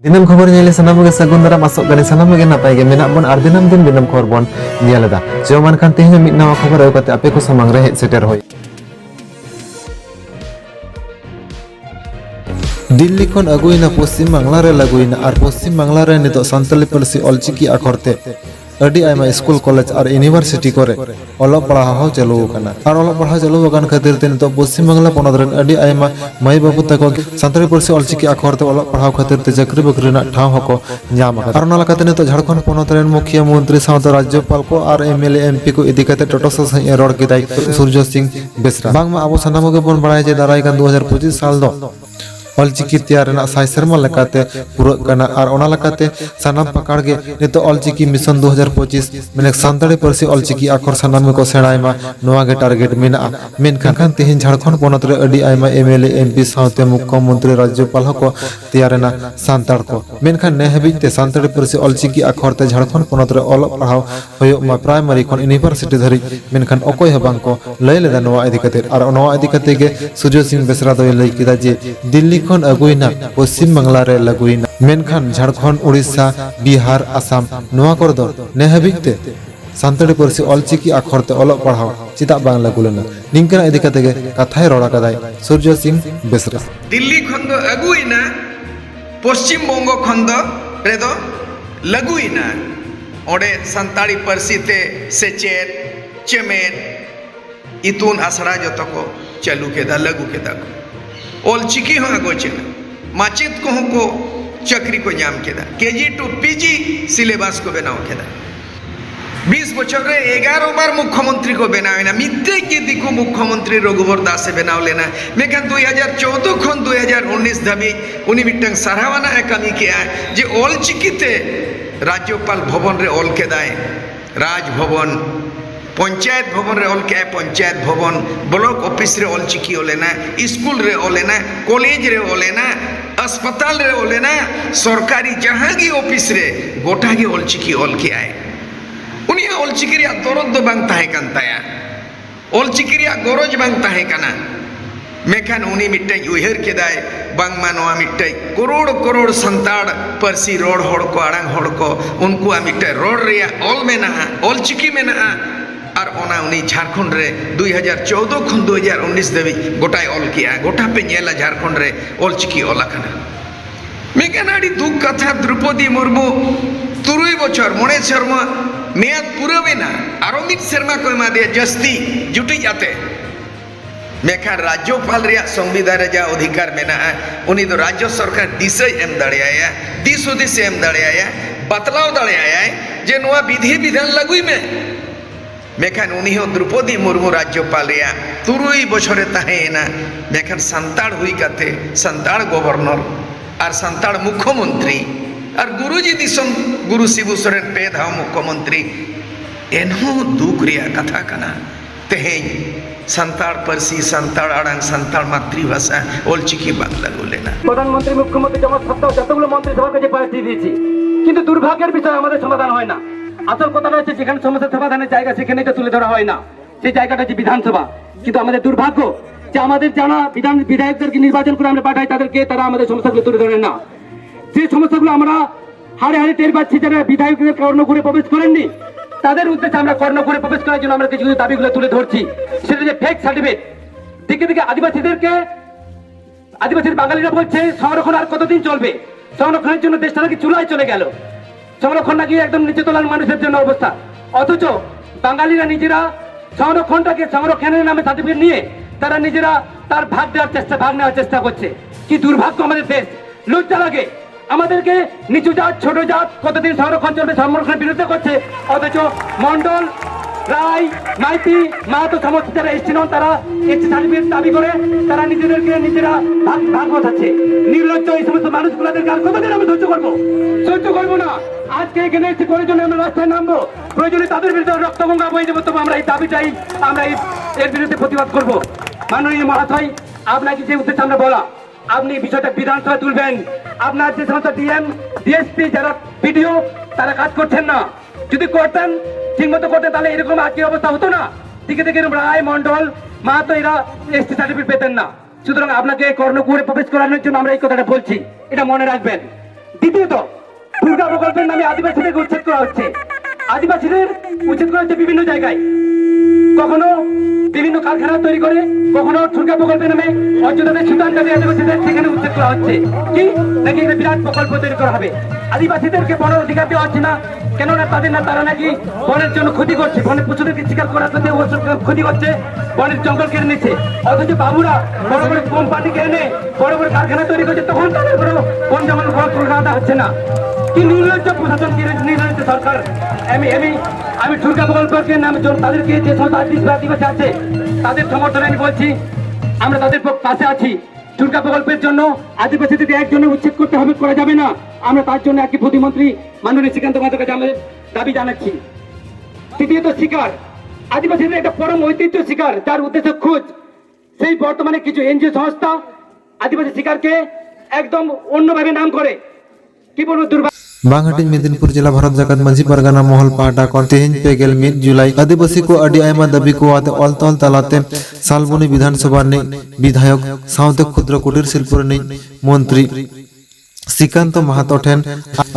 Dinamkhobor nyele sanam ge sagun dara masuk gani sanam ge napai ge menak bon ar dinam din Dinamkhobor bon nyeleda joman kan tehnya mit nawa khobor au kate ape ko samang re seter hoy Delhi खन अगुइना पश्चिम बांग्ला रे लगुइना और पश्चिम बांग्ला रे नितो संताली पारसी अलचिकी आखरते अडी Aima school college और university करे अलग पढ़ाव चालू कना और अलग पढ़ाव चालू बगान खातिर ते नितो पश्चिम बांग्ला पोनत रेन अडी आयमा माई बाबू तको संताली पारसी अलचिकी आखरते अलग पढ़ाव खातिर ते चाकरी बाकरी ना ठाव हको न्याम का और नलकाते नितो झारखंड पोनत रेन मुख्यमंत्री साथ राज्यपाल को और एमएलए एमपी को इदी कते टोटो सही रोड किदाई सूर्य सिंह बेसरा बांगमा आबो सनामो के बन बड़ाय जे दाराय का 2025 साल दो अलचिकी तैयार साय शर्मा लेकाते पूरा कना और ओना लेकाते सनाम पकड़ के नितो अलचिकी मिशन 2025 मेने संताली पारसी अलचिकी आखर सनाम को सेणायमा नोआ के टारगेट मेना मेनखान खान तेहिन झारखंड पोनत रे अडी आयमा एमएलए एमपी साथे मुख्यमंत्री राज्यपाल को तैयारना संताल को मेनखान ने हबिते संताली पारसी अलचिकी आखर ते झारखंड पोनत रे अलग पढ़ाव होयो मा प्राइमरी खन यूनिवर्सिटी धरि मेनखान अकोय हबांग को लय लेदा नोआ इदी कते और नोआ इदी कते के सूर्य सिंह बेसरा दो लय किदा जे दिल्ली खन अगुइना पश्चिम बांग्ला रे लगुइना मेनखान झारखंड उड़ीसा बिहार आसाम नोआ कर दो ने हबिते संताली पारसी अलचिकी आखरते अलग पढ़ाव चिता बांग लगुलेना निंकना इदी कते के कथाय रोड़ा कदाय सूर्य सिंह बेसरा दिल्ली खन दो अगुइना पश्चिम बंग खन दो रे दो लगुइना ओडे संताली पारसी ते सेचेत चेमेत इतुन आसरा जतो को चालू केदा लगु केदा अलचिकी हो आगोचेना माचित को चक्री को नाम केदा केजी टू पीजी सिलेबास को बनाओ केदा 20 बछर रे 11 बार मुख्यमंत्री को बनावेना मित्ते के दिको मुख्यमंत्री रघुवर दास से बनाव लेना मेखान 2014 खन 2019 धाबी उनी मिटंग सारावाना कमी किया जे अलचिकी ते राज्यपाल भवन रे ऑल केदाय राजभवन पंचायत भवन रे ऑल के पंचायत भवन ब्लॉक ऑफिस रे अलचिकी ओलेना स्कूल रे ओलेना कॉलेज रे ओलेना अस्पताल रे ओलेना सरकारी जहां की ऑफिस रे गोटा की अलचिकी ऑल के आए उनी अलचिकी रे दरद दो बांग ताहे कान ताया अलचिकी रे गरज बांग ताहे काना मेखान उनी मिट्टे उहर केदाय बांग मानवा मिट्टे करोड़ करोड़ संताड़ पारसी रोड होड़ को आड़ांग होड़ को उनको मिट्टे रोड रे ऑल मेना अलचिकी मेना और ओना उनी झारखंड रे 2014 खन 2019 देवी गोटाय ऑल किया गोटा पे नेला झारखंड रे अलचिकी ओला खाना मेकानाडी दुख कथा द्रौपदी मुर्मू 3 बछर मणे शर्मा मेयाद पुरावेना आरो मिट शर्मा को मा दे जस्ती जुटी जाते मेखा राज्यपाल रे संविधान रे जा अधिकार मेना उनी तो राज्य सरकार दिशा एम दाड़ियाया दिस उदिस एम दाड़ियाया बतलाव दाड़ियाया जे नोआ विधि विधान लगुई में मेखान उनी हो द्रौपदी मुर्मू राज्यपाल रे 3 बछरे ताहेना मेखान संताड़ हुई काते संताड़ गवर्नर और संताड़ मुख्यमंत्री और गुरुजी दिसम गुरु शिबू सोरेन पे धाव मुख्यमंत्री एनहो दुख रिया कथा कना तेहें संताड़ पारसी संताड़ आड़ांग संताड़ मातृभाषा अलचिकी बांगला गोलेना प्रधानमंत्री मुख्यमंत्री जमा सत्ता যতগুলো মন্ত্রিসভা কাছে পাঠিয়ে দিয়েছি কিন্তু দুর্ভাগ্যের বিষয় আমাদের সমাধান হয় না আসল কথাটা হচ্ছে যেখানে সমস্যা সমাধানের জায়গা সেখানে তো তুলে ধরা হয় না সেই জায়গাটা হচ্ছে বিধানসভা কিন্তু আমাদের দুর্ভাগ্য যে আমাদের জানা বিধায়কদেরকে নির্বাচন করে আমরা পাঠাই তাদেরকে তারা আমাদের সমস্যাগুলো তুলে ধরে না যে সমস্যাগুলো আমরা হাড়ে হাড়ে টের পাচ্ছি যারা বিধায়কদের কর্ণঘুরে প্রবেশ করেননি তাদের উদ্দেশ্যে আমরা কর্ণঘুরে প্রবেশ করার জন্য আমরা কিছু দাবিগুলো তুলে ধরছি সেটা যে ফেক সার্টিফিকেট দিকে দিকে আদিবাসী বাঙালিরা বলছে সংরক্ষণ আর কতদিন চলবে সংরক্ষণের জন্য দেশটা নাকি চুলায় চলে গেল সংরক্ষণ নাকি একদম নিচে তোলার মানুষের জন্য অবস্থা অথচ বাঙালিরা নিজেরা সংরক্ষণের নামে সার্টিফিকেট নিয়ে তারা নিজেরা তার ভাগ নেওয়ার চেষ্টা করছে কি দুর্ভাগ্য আমাদের দেশ লজ্জা লাগে আমাদেরকে নিচু জাত ছোট জাত কতদিন সংরক্ষণ চলবে সংরক্ষণের বিরুদ্ধে করছে অথচ মন্ডল রায় মাইতি মাহাতো সমস্ত যারা এসছি নন তারা এসছি সার্টিফিকেট দাবি করে তারা নিজেরা ভাগ বসাচ্ছে নির্লজ্জ এই সমস্ত মানুষগুলোদেরকে আর কতদিন আমি সহ্য করবো না আজকে এখানে এসে করে জন্য আমরা রাস্তায় নামবো প্রয়োজনে তাদের বিরুদ্ধে রক্তগঙ্গা বয়ে দেবো তবে আমরা এই দাবিটাই আমরা এর বিরুদ্ধে প্রতিবাদ করবো মাননীয় মহাশয় আপনাকে যে উদ্দেশ্যে আমরা বলা আপনি বিষয়টা বিধানসভায় তুলবেন আপনার যে সমস্ত ডিএম ডিএসপি যারা ভিডিও তারা কাজ করছেন না যদি করতেন ঠিকমতো করতেন তাহলে এরকম আজকের অবস্থা হতো না দিকে দিকে রায় মন্ডল মাহাতো এরা এসটি সার্টিফিকেট পেতেন না সুতরাং আপনাকে কর্ণকুহরে প্রবেশ করানোর জন্য আমরা এই কথাটা বলছি এটা মনে রাখবেন দ্বিতীয়ত দুর্গা প্রকল্পের নামে আদিবাসীদেরকে উচ্ছেদ করা হচ্ছে। আদিবাসীদের উচ্ছেদ করা হচ্ছে বিভিন্ন জায়গায়, কখনো বিভিন্ন কারখানা তৈরি করে, কখনো দুর্গা প্রকল্পের নামে অযোধ্যাদের সুতান কাটে আদিবাসীদের সেখানে উচ্ছেদ করা হচ্ছে। কি নাকি একটা বিরাট প্রকল্প তৈরি করা হবে। আদিবাসীদেরকে বনের অধিকার দেওয়া হচ্ছে না, কেননা তারা নাকি বনের জন্য ক্ষতি করছে, বনের পশুদেরকে শিকার করার জন্য ক্ষতি করছে, বনের জঙ্গল কেড়ে নিচ্ছে। অথচ বাবুরা বড় বড় কোম্পানি কেড়ে নিয়ে বড় বড় কারখানা তৈরি করছে, তখন তাদের বড় বন জঙ্গল কলকাতা হচ্ছে না। কি নির্লজ্জ প্রশাসন, কি নির্লজ্জ সরকার। আমি দুর্গা প্রকল্পের নামে তাদেরকে যে সমস্ত আদিবাসী আছে তাদের সমর্থনে আমি বলছি, আমরা তাদের পাশে আছি। দুর্গা প্রকল্পের জন্য আদিবাসীদেরকে একজনের উচ্ছেদ করতে হবে, করা যাবে না। আমরা তার জন্য একই প্রতিমন্ত্রী মাননীয় শ্রীকান্ত মাতার কাছে আমাদের দাবি জানাচ্ছি। তৃতীয়ত শিকার, আদিবাসীদের একটা পরম ঐতিহ্য শিকার, যার উদ্দেশ্য খোঁজ। সেই বর্তমানে কিছু এনজিও সংস্থা আদিবাসী শিকারকে একদম অন্যভাবে নাম করে। কি বলবো, बांगहाटी मेदिनीपुर जिला भारत जाकत मांझी परगना महल पाहटा kon तेहें पेगेल 1 जुलाई आदिवासी को अडी आयमा दाबी को आते अलतल तलाते सालबनी विधानसभा ने विधायक साउते क्षुद्र कुटीर शिल्प मंत्री श्रीकांत महातो ठेन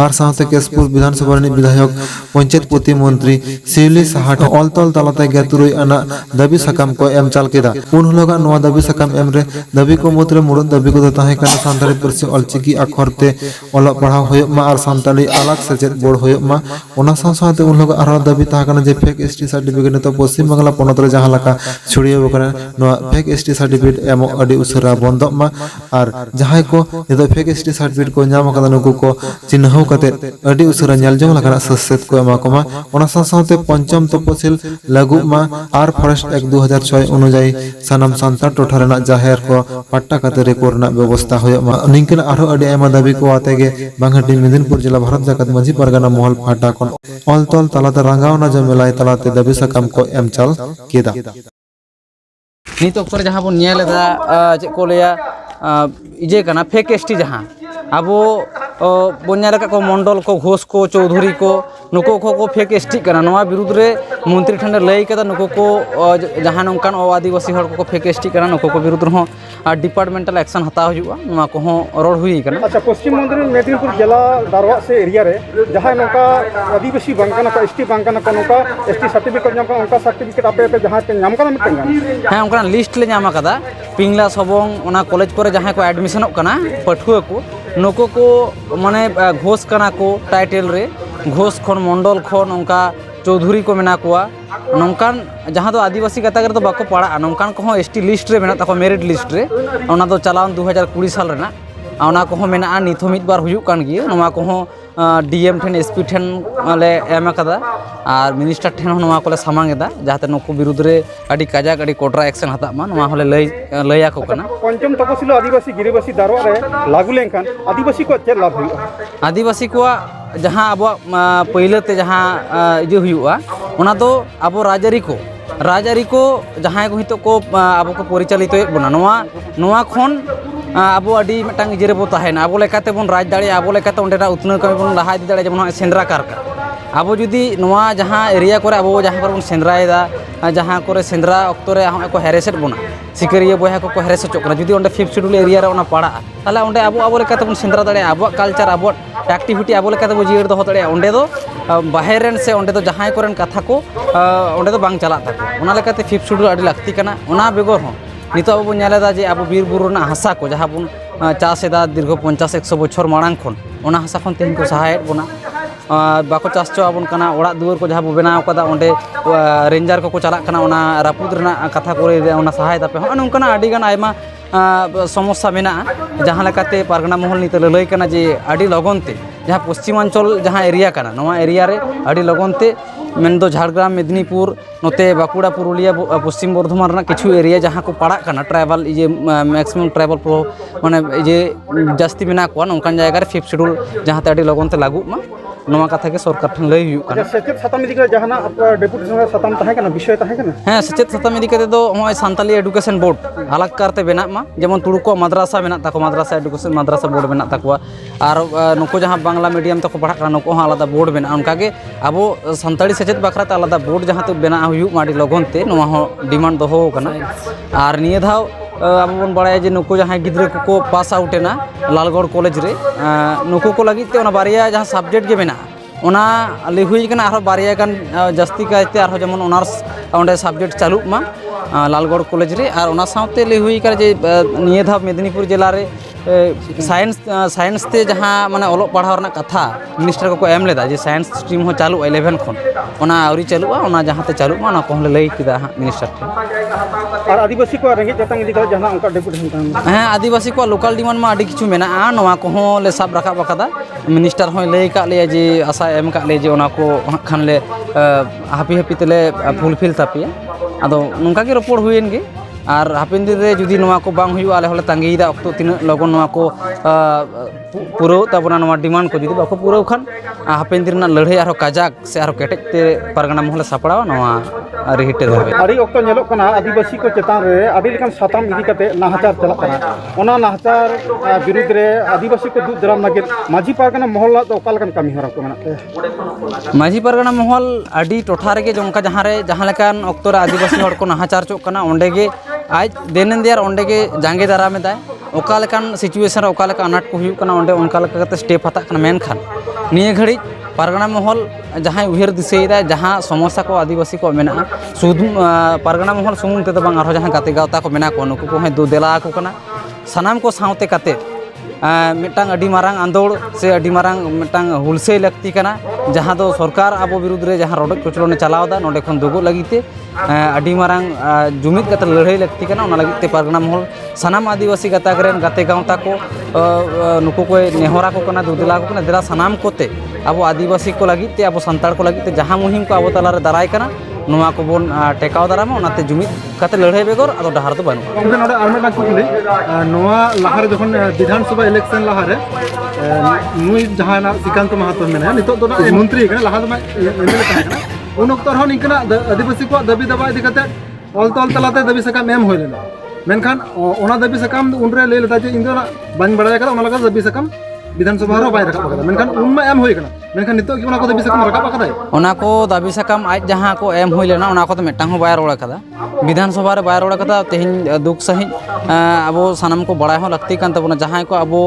और साउते केशपुर विधानसभा विधायक पंचायत प्रतिमंत्री शिवली साहा अलतल तलाते गेतुरुई आना दाबी साकाम को एम चाल केदा। उन हलोगा नोआ दाबी साकाम एम रे दाबी को मुद्रे मुड़न दाबी को ताहे काना सानताली पारसी अलचिकी अक्षरते अलग पढ़ाव होयमा और सानताली अलग सेचेद बोर्ड होयमा। ओना साथे उन हलोगा आरो दाबी ताहा काना जे फेक एसटी सर्टिफिकेट तो पश्चिम बांग्ला पनत रे जहां लका छुड़ियो बकना नोआ फेक एसटी सर्टिफिकेट एमो अडी उसरा बंदमा और जहां को नितो फेक एसटी सर्टिफिकेट को नाम कदा नुकु को चिन्हव कते अडी उसरा ᱧᱮᱞ ᱡᱚᱝ ᱞᱮᱠᱟᱱᱟᱜ ᱥᱟᱥᱮᱛ ᱠᱚ ᱮᱢᱟ ᱠᱚᱢᱟ। ᱚᱱᱟ ᱥᱟᱶᱛᱮ पंचम तपसिल लागू मा आर फॉरेस्ट एक्ट 2006 अनुयायी सानाम सांतार टोठा रेना जाहेर को पट्टा कते रेकॉर्ड रेना व्यवस्था होयमा। निंकन आरो अडी आयमा दाबी को आते गे बांगहाटी मेदिनीपुर जिला भारत जाकत मांझी परगना महल फाटा कोन अलतल तलाते रंगावना जमेलाय तलाते दाबी साकाम को एम चाल केदा। नित ऑक्टर जहाँ बन नेलेदा चे को लिया इजे कना फेक एसटी जहाँ आबो बन्यार को मंडल को घोष को चौधरी को नुको को फेक एसटी कना नवा विरुद्ध रे मंत्री ठंडे लई कदा नुको को जहाँ नौकान आदिवासी हर को फेक एसटी कना नुको को विरुद्ध हो डिपार्टमेंटल एक्शन हताव हुआ नवा को रोड हुई कना। अच्छा, पश्चिम मंत्री मेदिनीपुर जिला दारवा से एरिया रे जहाँ नौका आदिवासी बांकाना का एसटी बांकाना का नौका एसटी सर्टिफिकेट नाम का उनका सर्टिफिकेट आपे पे जहाँ पे नाम का मिटेंगा। हाँ उनका लिस्ट ले नाम कदा पिंगला सबोंग ओना कॉलेज करे जहाँ को एडमिशन कना पठुआ को नुको को माने घोष कना को टाइटल रे घोष खन मंडल खन उनका चौधरी को मेना को नौकान जहाँ तो आदिवासी गाताक रे तो बाको पड़ा नौकान को एसटी लिस्ट रे मेना ताको मेरिट लिस्ट रे ओना तो चलान 2020 साल रेना ओना को मेना निथो मिद बार हुयु कान गिया नोमा को डीएम ठेन एसपी ठेन ले एम कदा और मिनिस्टर ठेन नोमा को ले सामांगेदा जाते नुको विरुद्ध रे अडी काजाक अडी कोड्रा एक्शन हता मा नोमा होले लया को कना। पंचम तपसिल आदिवासी गिरिवासी दारवा रे लागू लेनखान आदिवासी को चेक लाभ हुआ आदिवासी को जहाँ अब पहले ते जहाँ इजे हुआ ओना तो अब राजारी को जहाँ को हितो को अब को परिचालित बना नोआ खन अब अडी मिटांग इजे बो ताहेना अब लेकाते बन राज दाड़े अब लेकाते ओंडेना उतनर कमी बन लहा इदी दाड़े जेमन सेंद्रा कारका अब जुदी नोआ जहाँ एरिया करे अब जहाँ पर बन सेंद्रायदा जहाँ करे सेंद्रा अक्तो रे को हेरेसेट बना सिकरिया बया को हेरेस चोकना जुदी ओंडे 5th शेड्यूल एरिया रे ओना पड़ा ताले ओंडे अब लेकाते बन सेंद्रा दाड़े अब कल्चर अब एक्टिविटी अब लेकाते बो जियर दो दाड़े ओंडे दो बाहेरेन से ओंडे दो जहाँ करेन कथा को ओंडे दो बांग चला ताको ओना लेकाते 5th शेड्यूल अडी लाक्ति कना ओना बेगर हो नितो अब बन नेलेदा जे अब बीर बुरु ना हासा को जहाँ बन चाषेदा दीर्घ 50-100 बछर मांग खन ओना हासा खन तेहन को सहायत बना बाको चाष चाबन कना ओड़ा दुआर को जहाँ बो बनाव कदा ओंडे रेंजर को चला कना ओना रापुद रेना कथा करे ओना सहायता पे होन उनकना आडी गान आयमा समस्या मेना जहाँ लेकाते पारगना महल नित लई कना जे आडी लगनते जहाँ पश्चिमांचल जहाँ एरिया कना नवा एरिया रे आडी लगनते मेन दो झारग्राम मेदिनीपुर नोते बाकुड़ा पुरुलिया पश्चिम बर्धमान रेना किछु एरिया जहाँ को पड़ा कना ट्राइबल इजे मैक्सिमम ट्राइबल प्रो माने इजे जास्ती मेना को नोंकान जायगा रे 5th शेड्यूल जहाँ ते आडी लगनते लागू मा नोमा कथा के सरकार ठन लई हुयु कना। सेचेत सताम इदी करे जहाना डेपुटेशन सताम ताहे कना विषय ताहे कना हाँ सेचेत सताम इदी करे दो होय सांताली एडुकेशन बोर्ड अलग करते बेना मा जेमन तुड़ुको मद्रासा मेना ताको मद्रासा एडुकेशन मद्रासा बोर्ड मेना ताको और नुको जहाँ बांग्ला मीडियम तक पढ़ा कना नुको आलादा बोर्ड मेना उनका के अब सांताली सेचेत बखरा आलादा बोर्ड जहाँ तो बेना हुयु माडी लगनते नोमा हो डिमांड दोहो कना और निये धाव ᱟᱵᱚ ᱵᱚᱱ ᱵᱟᱲᱟᱭᱟ ᱡᱮ ᱱᱩᱠᱩ ᱡᱟᱦᱟᱸᱭ ᱜᱤᱫᱽᱨᱟᱹ ᱠᱚᱠᱚ ᱯᱟᱥ ᱟᱣᱩᱴ ᱮᱱᱟ ᱞᱟᱞᱜᱚᱲ ᱠᱚᱞᱮᱡᱽ ᱨᱮ ᱱᱩᱠᱩ ko ᱞᱟᱹᱜᱤᱫ ᱛᱮ ᱚᱱᱟ ᱵᱟᱨᱭᱟ ᱡᱟᱦᱟᱸ ᱥᱟᱵᱡᱮक्ᱴ ᱜᱮ ᱢᱮᱱᱟᱜᱼᱟ ᱚᱱᱟ ᱞᱟᱹᱭ ᱦᱩᱭ ᱠᱟᱱᱟ ᱟᱨᱦᱚᱸ ᱵᱟᱨᱭᱟ ᱜᱟᱱ ᱡᱟᱹᱥᱛᱤ ᱠᱟᱭᱛᱮ ᱟᱨᱦᱚᱸ ᱡᱮᱢᱚᱱ ᱚᱱᱟর্স ᱚᱸᱰᱮ ᱥᱟᱵᱡᱮक्ᱴ ᱪᱟᱹᱞᱩᱜ ᱢᱟ লালগড় কলেজ রে আর ওনা সাথে লই হুই কার যে নিয়ে ধাপ মেদিনীপুর জেলা রে সায়েন্স তে যাহা মানে অলপ পড়াও রনা কথা মিনিস্টার को एम लेदा जे साइंस स्ट्रीम हो चालू 11 खन ओना आउरी चालुआ ओना जहां ते चालू मा ओना कोहले लई किदा मिनिस्टर और आदिवासी को रेंगे जतन इदी कर जहां उनका डेपुटेशन काम हाँ आदिवासी को लोकल डिमांड मा आडी किछु मेना नोवा को हो ले सब रखा बकादा मिनिस्टर हो लई का ले जे आशा एम का ले जे ओना को खान ले हापी हापी तेले फुलफिल तापिया आदो नोंका के रिपोर्ट हुएन गे और हापेन दिन रे जुदी नोवा को बांग हुई आले होले तांगीदा अक्तो तीन लगन नोवा को पूरा तबना नोवा डिमांड को जुदी बाको पूरा खान हापेन दिन ना लड़ाई आरो काजाक से आरो केटेज ते परगना महले सापड़ा नोवा रिहिटे दे आड़ी अक्तो नेलो कना आदिवासी को चेतान रे आड़ी लेकन साताम इदी कते नाहचार चला कना ओना नाहचार विरुद्ध रे आदिवासी को दूध दराम लगे माझी परगना महल तो ओका लेकन कमी हरा को मनाते माझी परगना महल आडी टोठा रे के जोंका जहां रे जहां लेकान अक्तो रे आदिवासी हड़ को नाहचार चोक कना ओंडे गे आज देनेन देर ओंडे के जांगे दारामे दाय ओका लेकान सिचुएशन ओका लेका अनाट को हुयु कना ओंडे ओनका लेका कते स्टेप हता कना मेन खान निये घड़ी परगना महल जहां उहेर दिसेदा जहां समस्या को आदिवासी को मेना सुद परगना महल सुमुंग ते बांग आरो जहां गाते गावता को मेना को नुकु को हे दो देला को कना सनाम को सावते कते मिटांग अडी मारांग आंदोड़ से अडी मारांग मिटांग हुलसे लगती कना जहां दो सरकार अब विरुद्ध रे जहां रोड कोचलोने चलावदा नोडे खन दुगो लगीते अडी मारांग जुमित कते लड़ाई लगती कना ओना लगीते परगना महल सनाम आदिवासी गाता करेन गाते गावता को नुकु को नेहरा को कना दुदिला को कना देला सनाम कोते अब आदिवासी को लगीते अब संताड़ को लगीते जहां मुहिम को अब तलारे दाराय कना नोवा को बोन टेकाव दारामा ओनाते जुमित कते लड़ाई बेगर आदो डहार तो बानु ओंगे नोडे आरमे कुली नोवा लाहारे जखन विधानसभा इलेक्शन लाहारे नुई जहाना श्रीकांत महतो मेना नितो दो मंत्री कना लाहा दमा एमएलए कना उन ओक्तर हो निकना आदिवासी को दाबी दबा इदी कते ऑल तॉल तलाते दाबी सकाम एम होय लेना मेनखान ओना दाबी सकाम उनरे ले लेता जे इंदो बाñ बड़ाय करा ओना लगा दाबी सकाम विधानसभा रो बाय रखा कदा मेनखान उनमा एम होय कना मेनखान नितो कि ओना को दाबी सकाम रखा कदा ओना को दाबी सकाम आज जहां को एम होय लेना ओना को तो मेटांग हो बाय रोड़ा कदा विधानसभा रे बाय रोड़ा कदा तेहिन दुख सही अबो सनम को बड़ाय हो लगती कान तबना जहां को अबो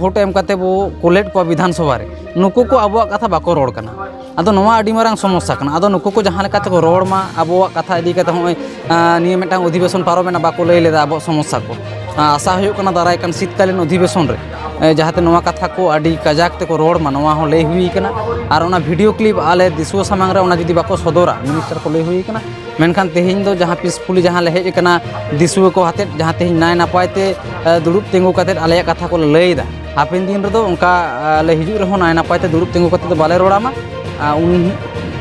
वोट एम कते बो कोलेट को विधानसभा रे नुकु को अबो कथा बाको रोड कना आदो नोवा अडी मारांग समस्या कना आदो नुकु को जहां लेका को रोड मा अबो कथा इदी कते होय निये मेटांग अधिवेशन पारोमेना बाको लई लेदा अबो समस्या को आशा हुयु कना दाराय कान शीतकालीन अधिवेशन रे जहाते नोवा कथा को अडी काजाक ते को रोड मा नोवा हो लई हुई कना और ओना वीडियो क्लिप आले दिसुओ सामांग रे ओना जुदी बाको सदोरा मिनिस्टर को लई हुई कना मेनखान तेहिन दो जहां पीसफुली जहां ले हेज कना दिसुओ को हाते जहां तेहिन नाय नापाय ते दुड़ुब तिंगु कते आले कथा को लईदा हापिन दिन रे दो उनका ले हिजु रे हो नाय नापाय ते दुड़ुब तिंगु कते बाले रोड़ामा उन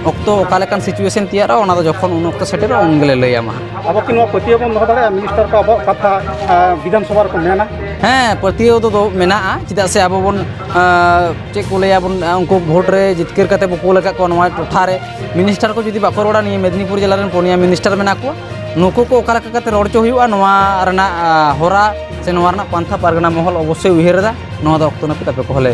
अक्तो ओका लेकान सिचुएशन तैयारा ओना दो जखन उन अक्तो सेटेर उनगले लईयामा अब कि नो पतियो बन दो दाड़े मिनिस्टर को अब कथा विधानसभा को मेना हाँ प्रतियो तो मेना चिदा से अब बन चे को लैया बन उनको भोट रे जितकेर कते बो कोल का को नवा टोठा रे मिनिस्टर को जुदी बाको रोड़ा नि मेदिनीपुर जिला रे पोनिया मिनिस्टर मेना को नुको को ओका लेका कते रोड चो हुआ नवा रना होरा से नवा रना पंथा परगना महल अवश्य उहेरदा नवा द अक्तो नपि तपे को हले